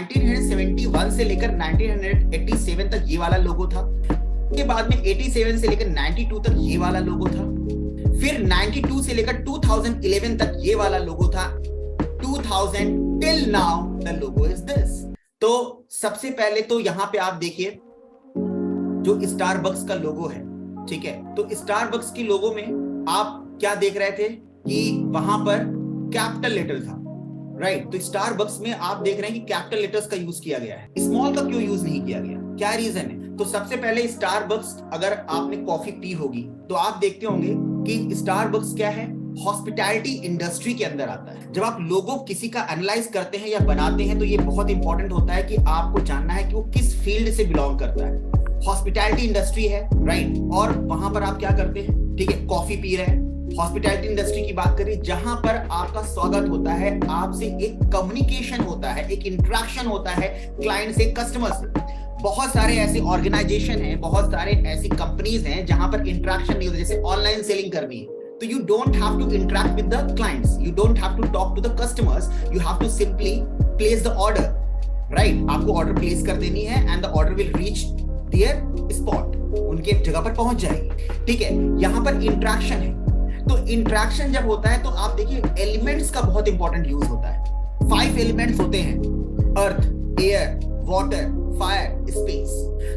1971 से लेकर 1987 तक ये वाला लोगो था। के बाद में 87 से लेकर 92 तक ये वाला लोगो था। फिर 92 से लेकर 2011 तक ये वाला लोगो था। 2000 till now the logo is this. तो सबसे पहले तो यहां पे आप देखिए जो स्टारबक्स का लोगो है, ठीक है। तो स्टारबक्स की लोगो में आप क्या देख रहे थे कि वहां पर कैपिटल लेटर था, राइट। तो स्टारबक्स में आप देख रहे हैं कि कैपिटल लेटर्स का यूज किया गया है, स्मॉल का क्यों यूज नहीं किया गया, क्या रीजन है? तो सबसे पहले स्टारबक्स, अगर आपने कॉफी पी होगी तो आप देखते होंगे कि स्टारबक्स क्या है, हॉस्पिटैलिटी इंडस्ट्री के अंदर आता है। जब आप लोगों किसी का एनालाइज करते हैं या बनाते हैं तो ये बहुत इंपॉर्टेंट होता है कि आपको जानना है कि वो किस फील्ड से बिलोंग करता है। हॉस्पिटैलिटी इंडस्ट्री है, राइट। और वहां पर आप क्या करते हैं, ठीक है, कॉफी पी रहे हैं। हॉस्पिटैलिटी इंडस्ट्री की बात करें, जहां पर आपका स्वागत होता है, आपसे एक कम्युनिकेशन होता है, एक इंटरेक्शन होता है क्लाइंट से, कस्टमर से। बहुत सारे ऐसे ऑर्गेनाइजेशन हैं, बहुत सारे ऐसी कंपनीज हैं जहां पर इंटरेक्शन नहीं होता। जैसे ऑनलाइन सेलिंग करनी है तो you don't have to interact with the clients, you don't have to talk to the customers, you have to simply place the order, right? आपको ऑर्डर प्लेस कर देनी है and the order will reach their spot, उनके जगह पर पहुंच जाएगी, ठीक है। यहाँ पर इंटरेक्शन है, तो इंटरेक्शन जब होता है तो आप देखिए एलिमेंट्स का बहुत इंपॉर्टेंट यूज होता है। 5 एलिमेंट्स होते हैं, अर्थ, एयर, वाटर, फायर, स्पेस।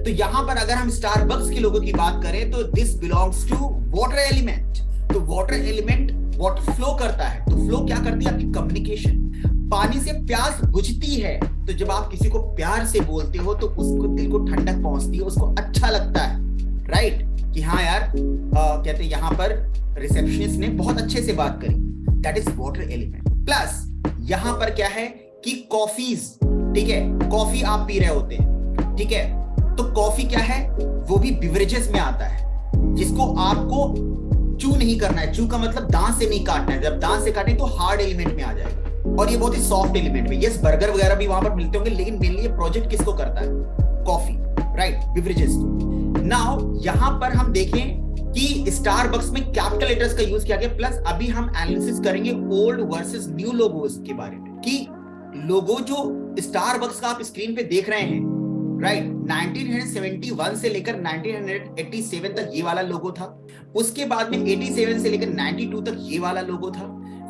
तो यहां पर अगर हम स्टारबक्स के लोगों की बात करें तो this belongs to water element. तो वाटर एलिमेंट वाटर फ्लो करता है, तो फ्लो क्या करती है, आपकी कम्युनिकेशन। पानी से प्यास बुझती है, तो जब आप किसी को प्यार से बोलते हो तो उसको दिल को ठंडक पहुंचती है, उसको अच्छा लगता है, राइट, कि हाँ यार कहते हैं यहाँ पर रिसेप्शनिस्ट ने बहुत अच्छे से बात करी, that is water element. Plus यहाँ पर क्या है कि कॉफीज, ठीक है, कॉफी आप पी रहे होते हैं, ठीक है, तो कॉफी क्या है, वो भी बिवरेजेस में आता है, जिसको आपको चू नहीं करना है। चू का मतलब दांत से नहीं काटना है, जब दांत से काटें तो हार्ड एलिमेंट में आ जाएगा, और ये बहुत ही सॉफ्ट एलिमेंट में। यस, बर्गर वगैरह भी वहां पर मिलते होंगे, लेकिन मेनली ये प्रोजेक्ट किसको करता है, कॉफी, राइट, बिवरेजेस को। नाउ यहां पर हम देखें कि स्टारबक्स में कैपिटल लेटर्स का यूज किया गया। प्लस अभी हम एनालिसिस करेंगे ओल्ड वर्सेस न्यू लोगोस के बारे में, कि लोगो जो स्टारबक्स का आप स्क्रीन पे देख रहे हैं, राइट, 1971 से लेकर 1987 तक ये वाला लोगो था। उसके बाद में 87 से लेकर 92 तक ये वाला लोगो था।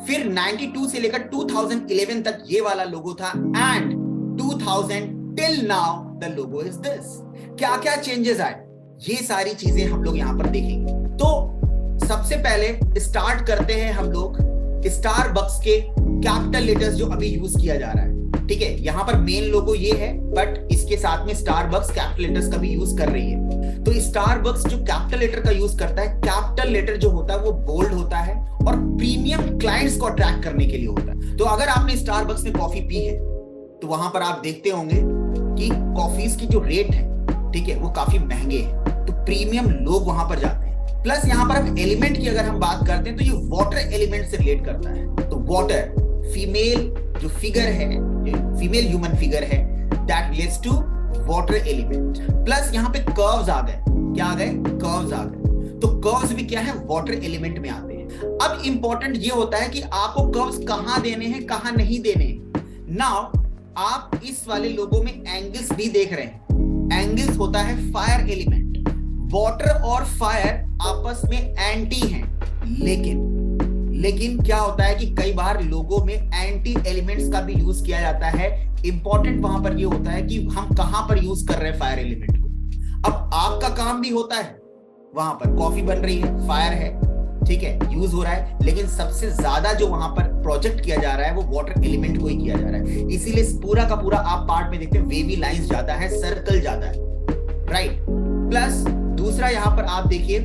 फिर 92 से लेकर 2011 तक ये वाला लोगो था, and 2000 till now the logo is this. क्या क्या चेंजेस आए, ये सारी चीजें हम लोग यहां पर देखेंगे। तो सबसे पहले स्टार्ट करते हैं हम लोग स्टारबक्स के कैपिटल लेटर्स जो अभी यूज किया जा रहा है, ठीक है। यहां पर मेन लोगो ये है, बट इसके साथ में स्टारबक्स कैपिटल लेटर्स का भी यूज कर रही है। तो स्टारबक्स जो कैपिटल लेटर का यूज करता है, कैपिटल लेटर जो होता है वो बोल्ड होता है और प्रीमियम क्लाइंट्स को अट्रैक्ट करने के लिए होता है। तो अगर आपने स्टारबक्स में कॉफी पी है तो वहां पर आप देखते होंगे कि कॉफीज की जो रेट है, ठीक है, वो काफी महंगे हैं, तो प्रीमियम लोग वहां पर जाते हैं। प्लस यहां पर अब एलिमेंट की अगर हम बात करते हैं तो ये वाटर एलिमेंट से रिलेट करता है। तो वाटर, फीमेल जो फिगर है, फीमेल ह्यूमन फिगर है, that relates to water element. Plus यहां पे कर्व्स आ गए, क्या आ गए, कर्व्स आ गए। तो कर्व्स भी क्या है, वाटर एलिमेंट में आते हैं। अब इंपॉर्टेंट ये होता है कि आपको कर्व्स कहां देने हैं, कहां नहीं देने हैं। नाउ आप इस वाले लोगों में एंगल्स भी देख रहे हैं, एंगल्स होता है फायर एलिमेंट। वाटर और फायर आपस में एंटी हैं, लेकिन क्या होता है कि कई बार लोगों में एंटी एलिमेंट्स का भी यूज किया जाता है। इंपॉर्टेंट वहां पर ये होता है कि हम कहां पर यूज कर रहे हैं फायर एलिमेंट को। अब आपका काम भी होता है, वहां पर कॉफी बन रही है, फायर है, ठीक है, यूज हो रहा है, लेकिन सबसे ज्यादा जो वहां पर प्रोजेक्ट किया जा रहा है वो वाटर एलिमेंट को ही किया जा रहा है। इसीलिए पूरा का पूरा आप पार्ट में देखते हैं वेवी लाइंस ज्यादा है, सर्कल ज्यादा है, राइट। प्लस दूसरा यहां पर आप देखिए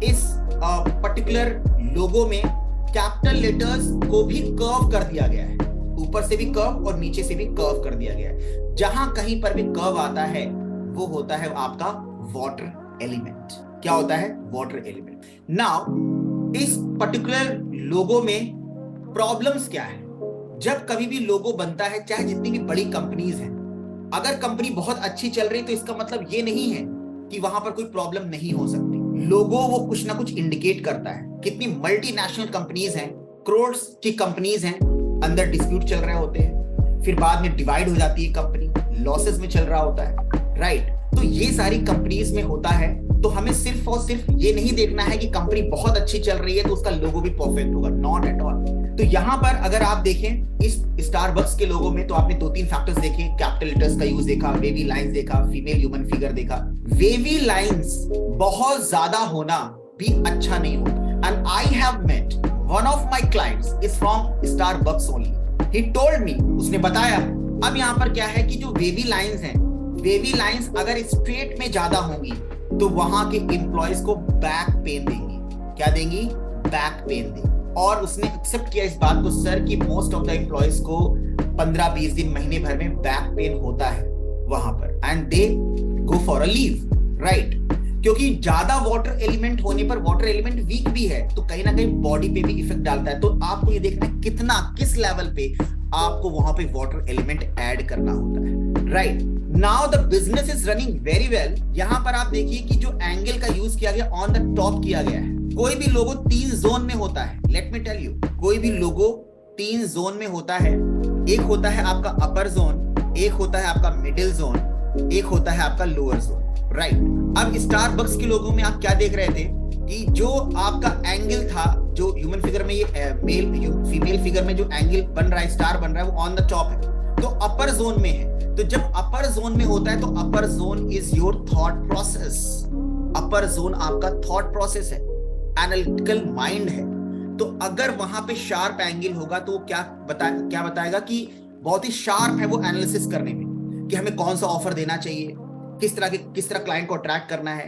इस पर्टिकुलर लोगो में कैपिटल लेटर्स को भी कर्व कर दिया गया है, ऊपर से भी कर्व और नीचे से भी कर्व कर दिया गया है। जहां कहीं पर भी कर्व आता है वो होता है आपका वाटर एलिमेंट। क्या होता है, वाटर एलिमेंट। नाउ इस पर्टिकुलर लोगो में प्रॉब्लम्स क्या है। जब कभी भी लोगो बनता है, चाहे जितनी भी बड़ी कंपनीज हैं, अगर कंपनी बहुत अच्छी चल रही तो इसका मतलब ये नहीं है कि वहां पर कोई प्रॉब्लम नहीं हो सकती। लोगो वो कुछ ना कुछ इंडिकेट करता है। कितनी मल्टीनेशनल कंपनीज हैं, करोड़ की कंपनीज हैं, अंदर डिस्प्यूट चल रहे होते हैं, फिर बाद में डिवाइड हो जाती है कंपनी, लॉसेस में चल रहा होता है, राइट। तो ये सारी कंपनीज में होता है। तो हमें सिर्फ और सिर्फ ये नहीं देखना है कि कंपनी बहुत अच्छी चल रही है तो उसका लोगो भी परफेक्ट होगा, नॉट एट ऑल। तो यहाँ पर अगर आप देखें इस स्टारबक्स के लोगो में, तो आपने 2-3 फैक्टर्स देखे, कैपिटल लेटर्स का यूज देखा, वेवी लाइंस देखा, फीमेल ह्यूमन फिगर देखा। वेवी लाइंस बहुत ज्यादा होना भी अच्छा नहीं होता। And I have met one of my clients is from Starbucks only, he told me, उसने बताया। अब यहाँ पर क्या है कि जो वेवी लाइंस हैं, वेवी लाइंस अगर स्ट्रेट में ज्यादा होंगी तो वहां के एम्प्लॉयज को बैक पेन देंगी। क्या देंगी? बैक पेन देंगी। और उसने एक्सेप्ट किया इस बात को सर कि मोस्ट ऑफ द एम्प्लॉयज को 15-20 दिन, महीने भर में बैक पेन होता है वहां पर, and they go for a leave, right. क्योंकि ज्यादा वाटर एलिमेंट होने पर, वाटर एलिमेंट वीक भी है तो कहीं ना कहीं बॉडी पे भी इफेक्ट डालता है। तो आपको ये देखना है कितना, किस लेवल पे आपको वहां पे वाटर एलिमेंट ऐड करना होता है, right. Now the business is running very well. यहां पर आप देखिए कि जो एंगल का यूज किया गया, ऑन द टॉप किया गया है। कोई भी लोगो 3 जोन में होता है, लेट मी टेल यू, कोई भी लोगो 3 जोन में होता है। एक होता है आपका अपर जोन, एक होता है आपका मिडिल जोन, एक होता है आपका लोअर जोन, राइट। अब स्टारबक्स के लोगों में आप क्या देख रहे थे कि जो आपका एंगल था, जो ह्यूमन फिगर में, ये मेल फीमेल फिगर में जो एंगल बन रहा है, स्टार बन रहा है, वो ऑन द टॉप है, तो अपर जोन में है। तो जब अपर जोन में होता है तो अपर zone is your thought process. Upper zone आपका थॉट प्रोसेस है, एनालिटिकल माइंड है। तो अगर वहां पे शार्प एंगल होगा तो क्या बताएगा कि बहुत ही शार्प है वो एनालिसिस करने में कि हमें कौन सा ऑफर देना चाहिए, किस तरह क्लाइंट को अट्रैक्ट करना है,